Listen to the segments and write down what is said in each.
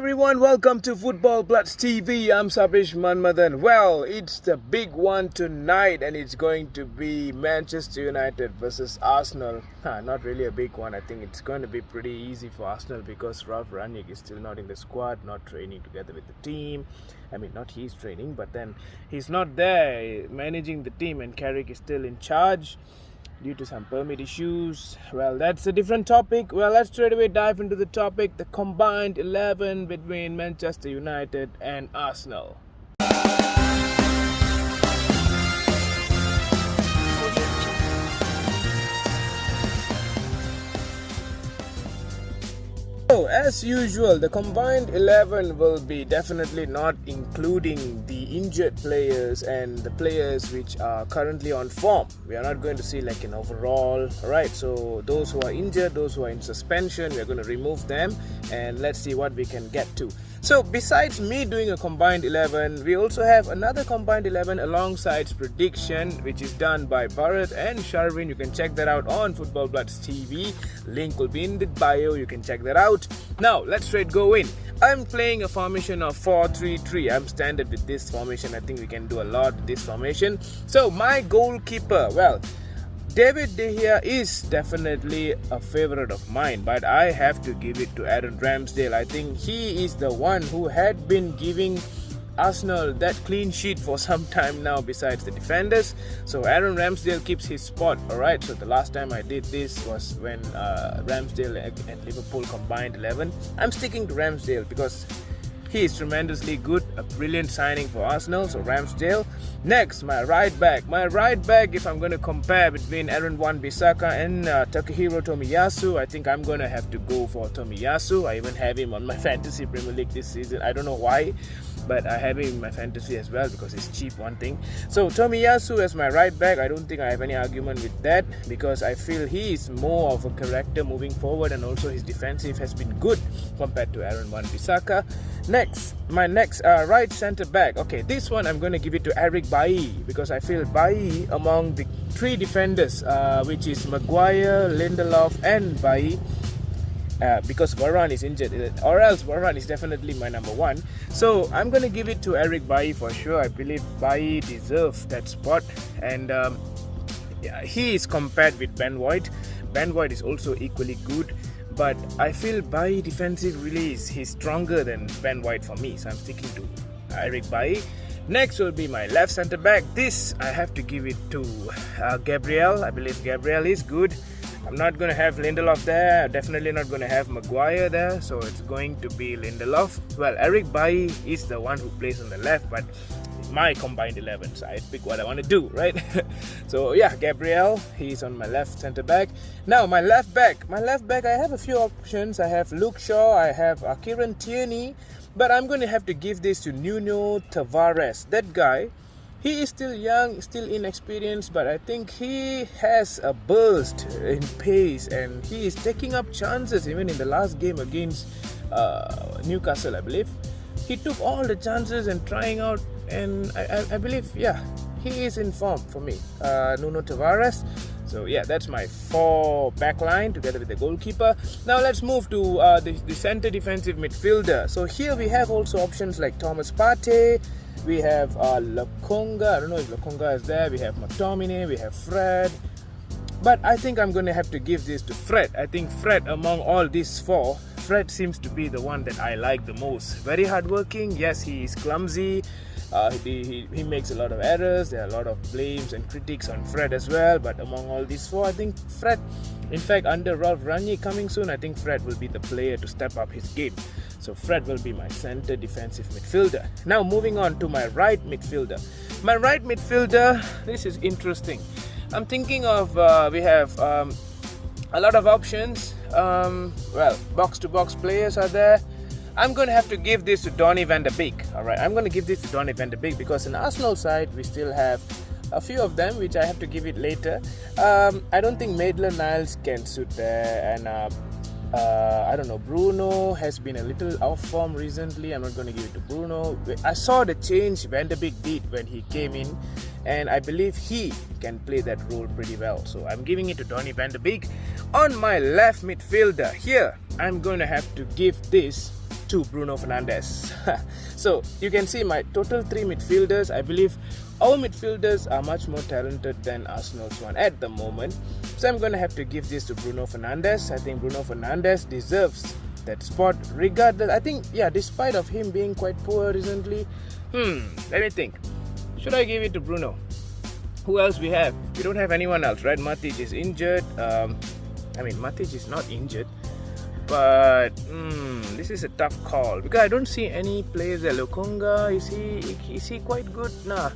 everyone, welcome to Football Bloods TV. I'm Sabish Manmadan. Well, it's the big one tonight and it's going to be Manchester United versus Arsenal. Not really a big one. I think it's going to be pretty easy for Arsenal because Ralf Rangnick is still not in the squad, not training together with the team. I mean, not he's training, but then he's not there managing the team, and Carrick is still in charge due to some permit issues. Well, that's a different topic. Well, let's straight away dive into the topic, the combined 11 between Manchester United and Arsenal. So, as usual, the combined 11 will be definitely not including the injured players and the players which are currently on form. We are not going to see like an overall. Alright, so those who are injured, those who are in suspension, we are going to remove them and let's see what we can get to. So besides me doing a combined 11, we also have another combined 11 alongside prediction, which is done by Bharat and Sharvin. You can check that out on Football Bloods TV. Link will be in the bio. You can check that out. Now let's straight go in. I'm playing a formation of 4-3-3. I'm standard with this formation. I think we can do a lot with this formation. So my goalkeeper, well, David De Gea is definitely a favorite of mine, but I have to give it to Aaron Ramsdale. I think he is the one who had been giving Arsenal that clean sheet for some time now besides the defenders. So Aaron Ramsdale keeps his spot. Alright, so the last time I did this was when Ramsdale and Liverpool combined 11. I'm sticking to Ramsdale because he is tremendously good, a brilliant signing for Arsenal, so Ramsdale. Next, my right back. My right back, if I'm going to compare between Aaron Wan-Bissaka and Takahiro Tomiyasu, I think I'm going to have to go for Tomiyasu. I even have him on my Fantasy Premier League this season. I don't know why, but I have him in my fantasy as well because it's cheap, one thing. So Tomiyasu as my right back, I don't think I have any argument with that because I feel he is more of a character moving forward, and also his defensive has been good compared to Aaron Wan-Bissaka. Next, my next right centre back. Okay, this one I'm going to give it to Eric Bailly because I feel Bailly among the three defenders, which is Maguire, Lindelof and Bailly, because Varane is injured, or else Varane is definitely my number one. So I'm going to give it to Eric Bailly for sure. I believe Bailly deserves that spot, and he is compared with Ben White. Ben White is also equally good, but I feel Bailly defensive release, he's stronger than Ben White for me, so I'm sticking to Eric Bailly. Next will be my left centre back. This I have to give it to Gabriel. I believe Gabriel is good. I'm not going to have Lindelof there, definitely not going to have Maguire there, so it's going to be Lindelof. Well, Eric Bailly is the one who plays on the left, but my combined 11, so I pick what I want to do, right? So yeah, Gabriel, he's on my left centre back. Now my left back, I have a few options. I have Luke Shaw, I have Kieran Tierney, but I'm going to have to give this to Nuno Tavares. That guy, he is still young, still inexperienced, but I think he has a burst in pace and he is taking up chances. Even in the last game against Newcastle, I believe, he took all the chances and trying out, and I believe, yeah, he is in form for me, Nuno Tavares. So yeah, that's my 4 back line together with the goalkeeper. Now let's move to the centre defensive midfielder. So here we have also options like Thomas Partey. We have Lokonga. I don't know if Lokonga is there. We have McTominay. We have Fred. But I think I'm going to have to give this to Fred. I think Fred, among all these 4, Fred seems to be the one that I like the most. Very hardworking. Yes, he is clumsy. He makes a lot of errors. There are a lot of blames and critiques on Fred as well. But among all these 4, I think Fred, in fact, under Ralf Rangnick coming soon, I think Fred will be the player to step up his game. So Fred will be my centre defensive midfielder. Now moving on to my right midfielder. My right midfielder, this is interesting. I'm thinking of, we have a lot of options. Well, box-to-box players are there. I'm going to have to give this to Donny van de Beek. Alright, I'm going to give this to Donny van de Beek because in Arsenal side, we still have a few of them, which I have to give it later. I don't think Maitland-Niles can suit there, and I don't know, Bruno has been a little off form recently. I'm not going to give it to Bruno. I saw the change Van de Beek did when he came in, and I believe he can play that role pretty well. So I'm giving it to Donny van de Beek. On my left midfielder, here I'm going to have to give this to Bruno Fernandes. So you can see my total 3 midfielders. I believe our midfielders are much more talented than Arsenal's one at the moment. So I'm going to have to give this to Bruno Fernandes. I think Bruno Fernandes deserves that spot regardless. I think, yeah, despite of him being quite poor recently. Let me think. Should I give it to Bruno? Who else we have? We don't have anyone else, right? Matic is injured. Matic is not injured. But this is a tough call because I don't see any players there. Lokonga, is he quite good? Nah.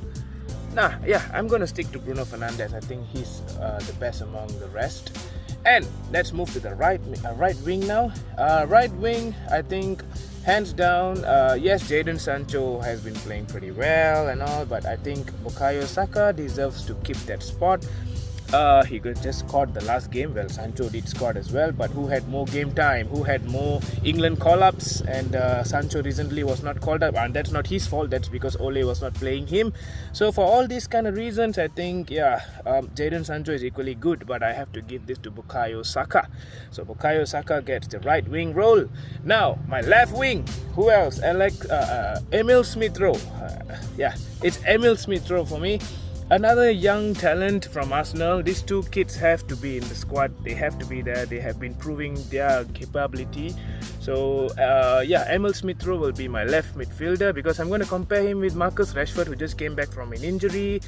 Yeah, I'm gonna stick to Bruno Fernandes. I think he's the best among the rest. And let's move to the right wing now. Right wing, I think hands down. Yes, Jadon Sancho has been playing pretty well and all, but I think Bukayo Saka deserves to keep that spot. He just scored the last game. Well, Sancho did score as well, but who had more game time? Who had more England call-ups? And Sancho recently was not called up, and that's not his fault. That's because Ole was not playing him. So for all these kind of reasons, I think, Jadon Sancho is equally good, but I have to give this to Bukayo Saka. So Bukayo Saka gets the right wing role. Now, my left wing. Who else? I like Emil Smith-Rowe. It's Emil Smith-Rowe for me. Another young talent from Arsenal. These two kids have to be in the squad. They have to be there. They have been proving their capability. So, Emil Smith-Rowe will be my left midfielder because I'm going to compare him with Marcus Rashford, who just came back from an injury.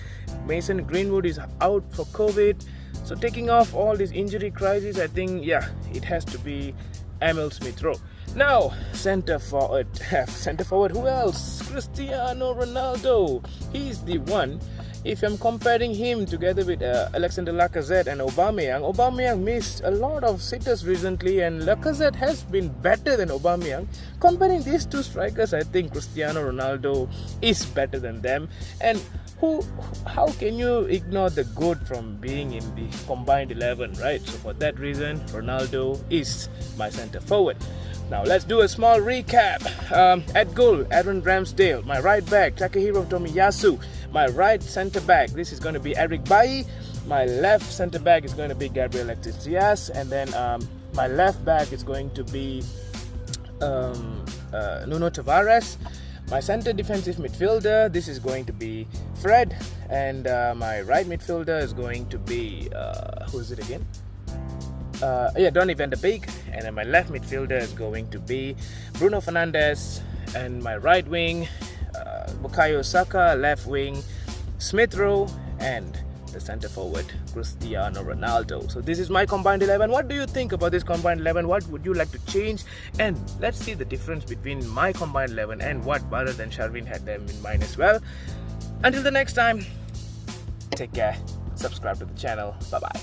Mason Greenwood is out for COVID. So, taking off all this injury crisis, I think, it has to be Emil Smith-Rowe. Now, centre forward. Who else? Cristiano Ronaldo. He's the one. If I'm comparing him together with Alexander Lacazette and Aubameyang missed a lot of sitters recently, and Lacazette has been better than Aubameyang. Comparing these two strikers, I think Cristiano Ronaldo is better than them. And how can you ignore the GOAT from being in the combined 11, right? So for that reason, Ronaldo is my centre forward. Now let's do a small recap. At goal, Aaron Ramsdale. My right back, Takehiro Tomiyasu. My right centre back, this is going to be Eric Bailly. My left centre back is going to be Gabriel Iglesias. And then my left back is going to be Nuno Tavares. My centre defensive midfielder, this is going to be Fred. And my right midfielder is going to be, who is it again? Donny van de Beek. And then my left midfielder is going to be Bruno Fernandes. And my right wing, Bukayo Saka, left wing Smith-Rowe, and the centre forward Cristiano Ronaldo. So this is my combined 11. What do you think about this combined 11? What would you like to change? And let's see the difference between my combined 11 and what Bharat and Sharvin had them in mind as well. Until the next time, take care, subscribe to the channel, bye bye.